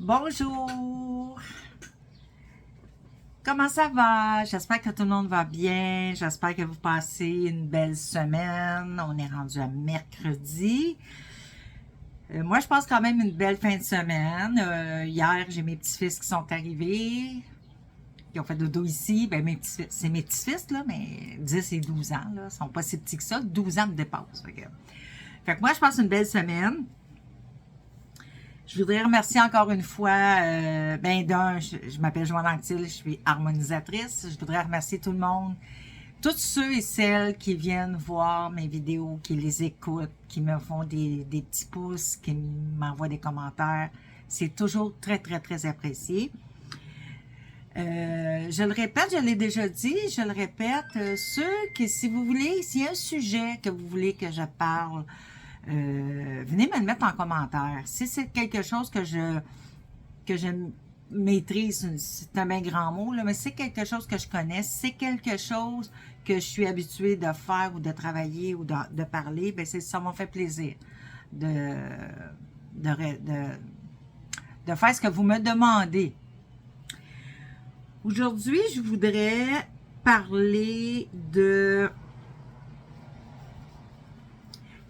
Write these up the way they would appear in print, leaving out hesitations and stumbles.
Bonjour! Comment ça va? J'espère que tout le monde va bien. J'espère que vous passez une belle semaine. On est rendu à mercredi. Moi, je passe quand même une belle fin de semaine. Hier, j'ai mes petits-fils qui sont arrivés. Qui ont fait dodo ici. Ben, c'est mes petits-fils, là, mais 10 et 12 ans, là. Ils sont pas si petits que ça. 12 ans me dépassent. Fait que moi, je passe une belle semaine. Je voudrais remercier encore une fois, je m'appelle Joanne Anctil, je suis harmonisatrice. Je voudrais remercier tout le monde, tous ceux et celles qui viennent voir mes vidéos, qui les écoutent, qui me font des petits pouces, qui m'envoient des commentaires. C'est toujours très, très, très apprécié. Je le répète, je l'ai déjà dit, je le répète, si vous voulez, s'il y a un sujet que vous voulez que je parle, venez me le mettre en commentaire. Si c'est quelque chose que je maîtrise, c'est un bien grand mot, là, mais c'est quelque chose que je connais, c'est quelque chose que je suis habituée de faire ou de travailler ou de parler, bien, ça m'a fait plaisir de faire ce que vous me demandez. Aujourd'hui, je voudrais parler de...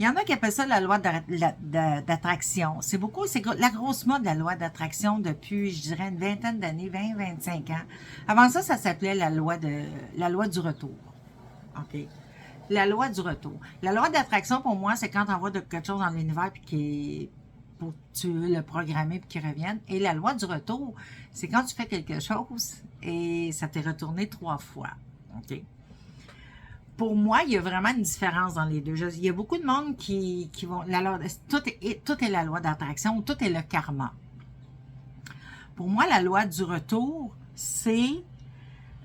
Il y en a qui appellent ça la loi d'attraction. C'est la grosse mode de la loi d'attraction depuis, je dirais, une vingtaine d'années, 20-25 ans. Avant ça, ça s'appelait la loi du retour. OK? La loi du retour. La loi d'attraction, pour moi, c'est quand on envoies quelque chose dans l'univers puis pour que tu le programmer et qu'il revienne. Et la loi du retour, c'est quand tu fais quelque chose et ça t'est retourné 3 fois. OK? Pour moi, il y a vraiment une différence dans les deux. Il y a beaucoup de monde qui vont... tout est la loi d'attraction, tout est le karma. Pour moi, la loi du retour, c'est...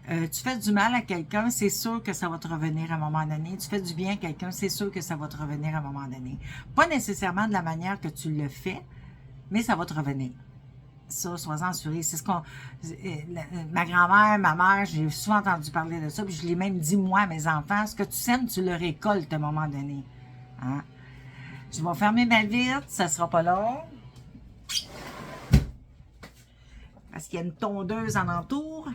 tu fais du mal à quelqu'un, c'est sûr que ça va te revenir à un moment donné. Tu fais du bien à quelqu'un, c'est sûr que ça va te revenir à un moment donné. Pas nécessairement de la manière que tu le fais, mais ça va te revenir. Ça, sois-en assuré. C'est ce qu'on... Ma grand-mère, ma mère, j'ai souvent entendu parler de ça, puis je l'ai même dit, moi, à mes enfants, ce que tu sèmes, tu le récoltes à un moment donné. Hein? Je vais fermer ma vitre, ça sera pas long. Parce qu'il y a une tondeuse en entour.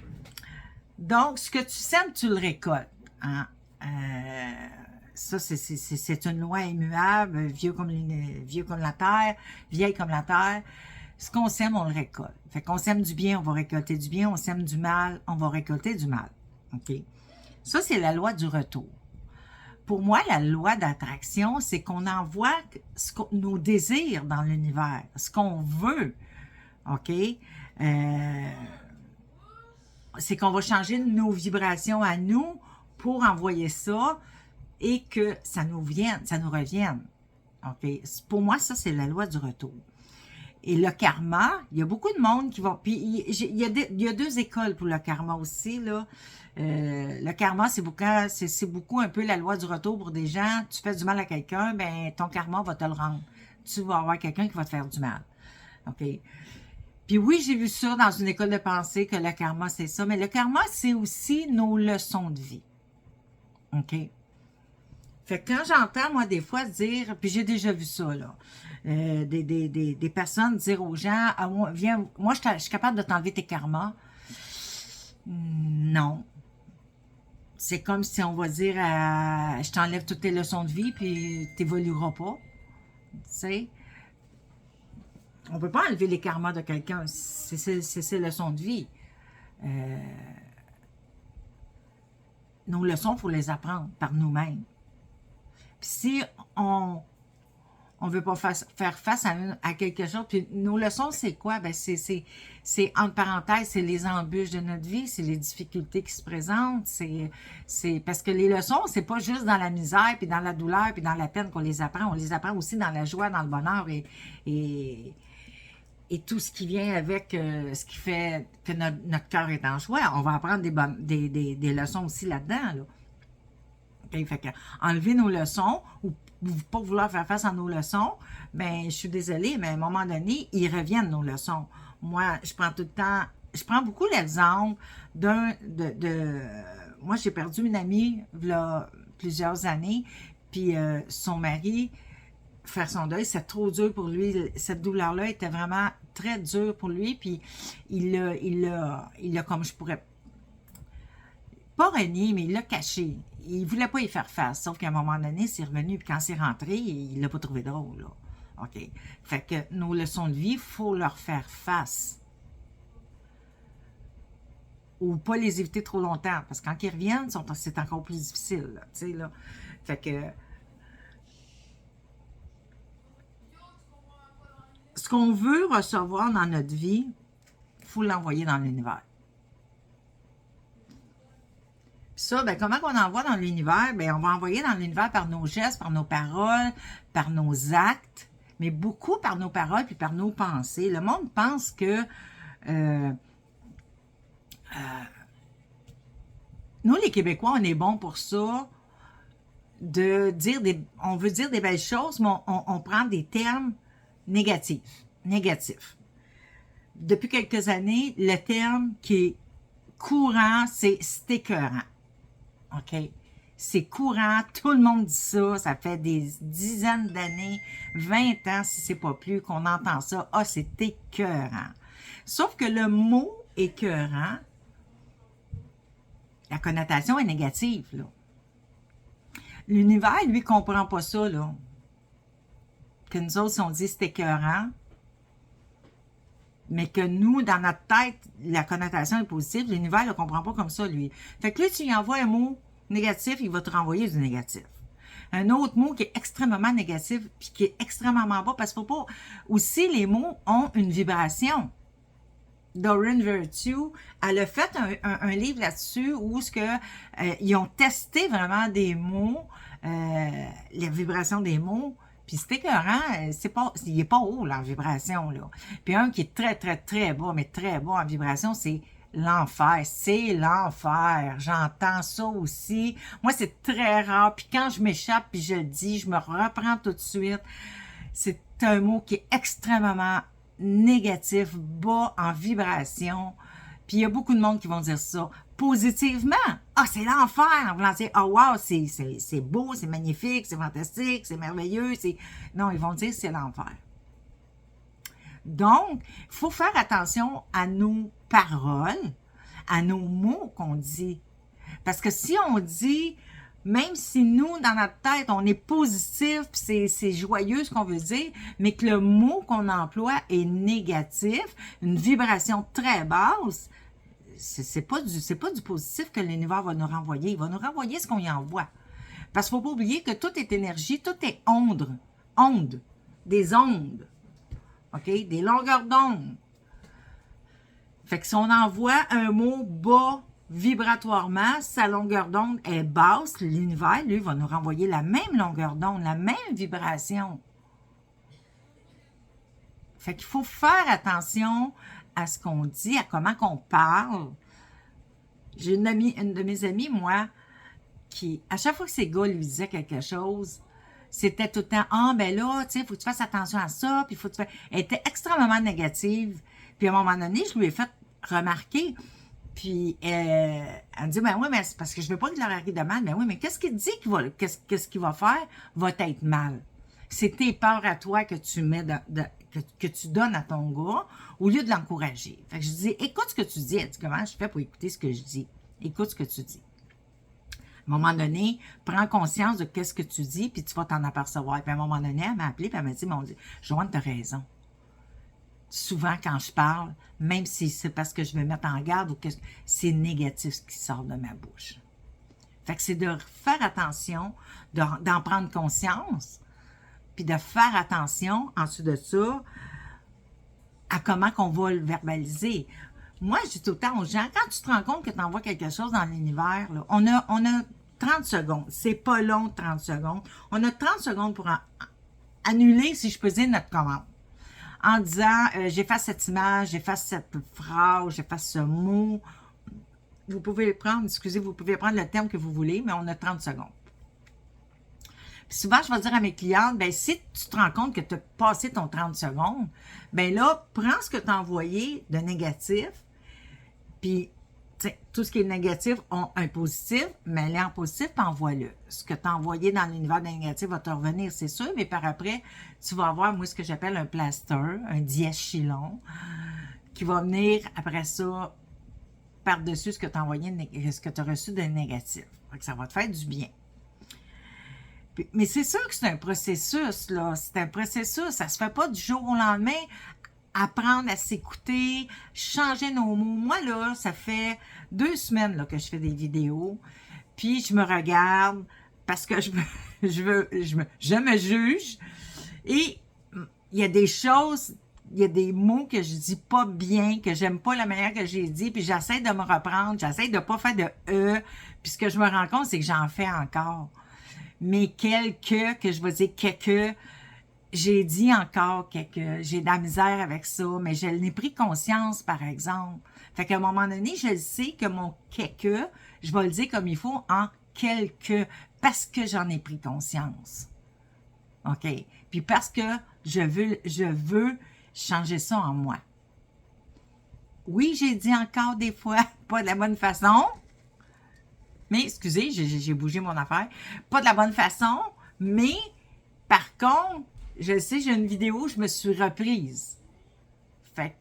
Donc, ce que tu sèmes, tu le récoltes. Hein? Ça, c'est une loi immuable, vieux comme la terre, vieille comme la terre. Ce qu'on sème, on le récolte. Fait qu'on sème du bien, on va récolter du bien. On sème du mal, on va récolter du mal. OK? Ça, c'est la loi du retour. Pour moi, la loi d'attraction, c'est qu'on envoie nos désirs dans l'univers, ce qu'on veut. OK? C'est qu'on va changer nos vibrations à nous pour envoyer ça et que ça nous revienne. OK? Pour moi, ça, c'est la loi du retour. Et le karma, il y a beaucoup de monde qui vont... Puis, il y a 2 écoles pour le karma aussi, là. Le karma, c'est beaucoup un peu la loi du retour pour des gens. Tu fais du mal à quelqu'un, ben ton karma va te le rendre. Tu vas avoir quelqu'un qui va te faire du mal. OK? Puis oui, j'ai vu ça dans une école de pensée, que le karma, c'est ça. Mais le karma, c'est aussi nos leçons de vie. OK? Fait que quand j'entends, moi, des fois dire, puis j'ai déjà vu ça, là, des personnes dire aux gens, ah, viens, moi, je suis capable de t'enlever tes karmas. Non. C'est comme si on va dire, je t'enlève toutes tes leçons de vie, puis tu n'évolueras pas. Tu sais? On ne peut pas enlever les karmas de quelqu'un. C'est ses leçons de vie. Nos leçons, il faut les apprendre par nous-mêmes. Puis si on ne veut pas faire face à quelque chose, puis nos leçons, c'est quoi? Ben c'est entre parenthèses, c'est les embûches de notre vie, c'est les difficultés qui se présentent, c'est parce que les leçons, c'est pas juste dans la misère, puis dans la douleur, puis dans la peine qu'on les apprend, on les apprend aussi dans la joie, dans le bonheur et tout ce qui vient avec ce qui fait que notre cœur est en joie. On va apprendre des leçons aussi là-dedans, là. Okay, fait que enlever nos leçons ou pas vouloir faire face à nos leçons, ben je suis désolée, mais à un moment donné, ils reviennent nos leçons. Moi, je prends tout le temps, je prends beaucoup l'exemple moi j'ai perdu une amie il y a plusieurs années, puis son mari, faire son deuil, c'est trop dur pour lui, cette douleur-là était vraiment très dur pour lui, puis il l'a comme je pourrais pas renié, mais il l'a caché. Il voulait pas y faire face, sauf qu'à un moment donné, c'est revenu, puis quand c'est rentré, il l'a pas trouvé drôle, là. OK? Fait que nos leçons de vie, il faut leur faire face. Ou pas les éviter trop longtemps, parce que quand ils reviennent, c'est encore plus difficile, là, tu sais, là. Fait que ce qu'on veut recevoir dans notre vie, il faut l'envoyer dans l'univers. Ça, ben, comment on envoie dans l'univers? Ben, on va envoyer dans l'univers par nos gestes, par nos paroles, par nos actes, mais beaucoup par nos paroles puis par nos pensées. Le monde pense que nous, les Québécois, on est bons pour ça, de dire on veut dire des belles choses, mais on prend des termes négatifs. Depuis quelques années, le terme qui est courant, c'est écœurant. OK? C'est courant, tout le monde dit ça, ça fait des dizaines d'années, 20 ans si c'est pas plus, qu'on entend ça. Ah, c'est écœurant. Sauf que le mot écœurant, la connotation est négative, là. L'univers, lui, comprend pas ça, là. Que nous autres, si on dit c'est écœurant, mais que nous, dans notre tête, la connotation est positive, l'univers ne le comprend pas comme ça, lui. Fait que là, tu lui envoies un mot négatif, il va te renvoyer du négatif. Un autre mot qui est extrêmement négatif, puis qui est extrêmement bas, parce qu'il faut pas... Aussi, les mots ont une vibration. Doreen Virtue, elle a fait un livre là-dessus où ils ont testé vraiment des mots, les vibrations des mots, puis c'est écœurant, il n'est pas haut, là, en vibration, là. Puis un qui est très, très, très bas, mais très bas en vibration, c'est l'enfer. C'est l'enfer. J'entends ça aussi. Moi, c'est très rare. Puis quand je m'échappe, puis je le dis, je me reprends tout de suite. C'est un mot qui est extrêmement négatif, bas en vibration. Puis il y a beaucoup de monde qui vont dire ça positivement. Ah, c'est l'enfer! En voulant dire, oh wow, c'est beau, c'est magnifique, c'est fantastique, c'est merveilleux. Non, ils vont dire c'est l'enfer. Donc, il faut faire attention à nos paroles, à nos mots qu'on dit. Parce que si on dit, même si nous, dans notre tête, on est positif, c'est joyeux ce qu'on veut dire, mais que le mot qu'on emploie est négatif, une vibration très basse, c'est pas du positif que l'univers va nous renvoyer. Il va nous renvoyer ce qu'on y envoie. Parce qu'il ne faut pas oublier que tout est énergie, tout est onde, des ondes. OK? Des longueurs d'onde. Fait que si on envoie un mot bas vibratoirement, sa longueur d'onde est basse, l'univers, lui, va nous renvoyer la même longueur d'onde, la même vibration. Fait qu'il faut faire attention à ce qu'on dit, à comment qu'on parle. J'ai une de mes amies, moi, qui, à chaque fois que ses gars lui disaient quelque chose, c'était tout le temps, ah, ben là, tu sais, il faut que tu fasses attention à ça, puis il faut que tu fasses... Elle était extrêmement négative. Puis à un moment donné, je lui ai fait remarquer, puis elle me dit, ben oui, mais c'est parce que je veux pas qu'il leur arrive de mal. Ben oui, mais qu'est-ce qu'il dit qu'est-ce qu'il va faire va être mal. C'est tes peurs à toi que tu mets que tu donnes à ton gars au lieu de l'encourager. Fait que je dis, écoute ce que tu dis. Elle dit, comment je fais pour écouter ce que je dis? Écoute ce que tu dis. À un moment donné, prends conscience de qu'est-ce que tu dis, puis tu vas t'en apercevoir. Puis à un moment donné, elle m'a appelé, puis elle m'a dit, Joanne, t'as raison. Souvent, quand je parle, même si c'est parce que je veux mettre en garde ou que c'est négatif ce qui sort de ma bouche. Fait que c'est de faire attention, d'en prendre conscience, puis de faire attention, ensuite de ça, à comment qu'on va le verbaliser. Moi, je dis tout le temps aux gens, quand tu te rends compte que tu envoies quelque chose dans l'univers, là, on a 30 secondes. C'est pas long, 30 secondes. On a 30 secondes pour annuler, si je peux dire, notre commande. En disant, j'efface cette image, j'efface cette phrase, j'efface ce mot. Vous pouvez prendre, vous pouvez prendre le terme que vous voulez, mais on a 30 secondes. Puis souvent, je vais dire à mes clientes, ben si tu te rends compte que tu as passé ton 30 secondes, ben là, prends ce que tu as envoyé de négatif, puis sais, tout ce qui est négatif a un positif, mais les en positif, puis envoie-le. Ce que tu as envoyé dans l'univers des négatifs va te revenir, c'est sûr, mais par après, tu vas avoir, moi, ce que j'appelle un plaster, un diachylon, qui va venir, après ça, par-dessus ce que tu as envoyé, ce que tu as reçu de négatif. Donc, ça va te faire du bien. Mais c'est sûr que c'est un processus, là. C'est un processus. Ça se fait pas du jour au lendemain. Apprendre à s'écouter, changer nos mots. Moi, là, ça fait 2 semaines là, que je fais des vidéos. Puis, je me regarde parce que je me juge. Et il y a des choses, il y a des mots que je dis pas bien, que j'aime pas la manière que j'ai dit. Puis, j'essaie de me reprendre. J'essaie de pas faire de « e ». Puis, ce que je me rends compte, c'est que j'en fais encore. Mais que je vais dire que j'ai dit encore que j'ai de la misère avec ça, mais je l'ai pris conscience, par exemple. Fait qu'à un moment donné, je sais que mon que, je vais le dire comme il faut en quelque, parce que j'en ai pris conscience. OK? Puis parce que je veux changer ça en moi. Oui, j'ai dit encore des fois, pas de la bonne façon, mais, excusez, j'ai bougé mon affaire. Pas de la bonne façon, mais, par contre, je sais, j'ai une vidéo où je me suis reprise. Fait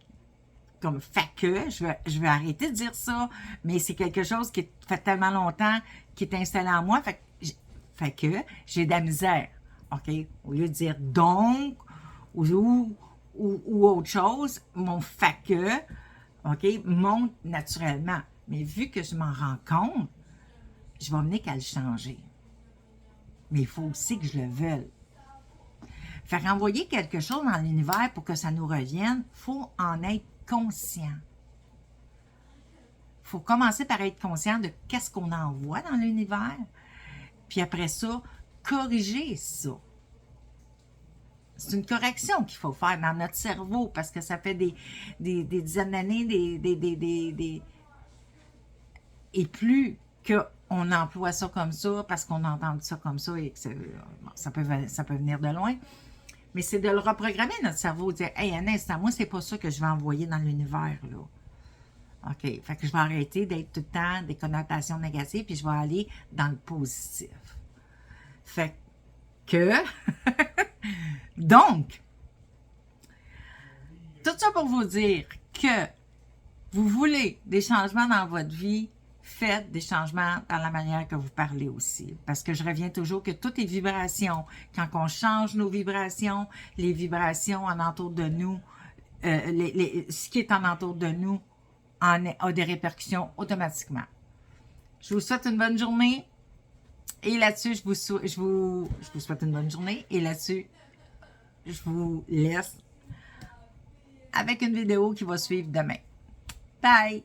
que, je vais arrêter de dire ça, mais c'est quelque chose qui fait tellement longtemps, qui est installé en moi, fait que j'ai de la misère. OK? Au lieu de dire donc, ou autre chose, mon fait que, OK, monte naturellement. Mais vu que je m'en rends compte, je vais venir qu'à le changer. Mais il faut aussi que je le veuille. Faire envoyer quelque chose dans l'univers pour que ça nous revienne, il faut en être conscient. Il faut commencer par être conscient de qu'est-ce qu'on envoie dans l'univers. Puis après ça, corriger ça. C'est une correction qu'il faut faire dans notre cerveau parce que ça fait des dizaines d'années, et plus qu'on emploie ça comme ça parce qu'on entend ça comme ça et que ça peut venir de loin. Mais c'est de le reprogrammer notre cerveau, de dire « Hey, un instant, moi, c'est pas ça que je vais envoyer dans l'univers, là. » OK, fait que je vais arrêter d'être tout le temps des connotations négatives puis je vais aller dans le positif. Fait que... Donc, tout ça pour vous dire que vous voulez des changements dans votre vie, faites des changements dans la manière que vous parlez aussi. Parce que je reviens toujours que toutes les vibrations, quand on change nos vibrations, les vibrations en entour de nous, ce qui est en entour de nous a des répercussions automatiquement. Je vous souhaite une bonne journée. Et là-dessus, je vous souhaite une bonne journée. Et là-dessus, je vous laisse avec une vidéo qui va suivre demain. Bye!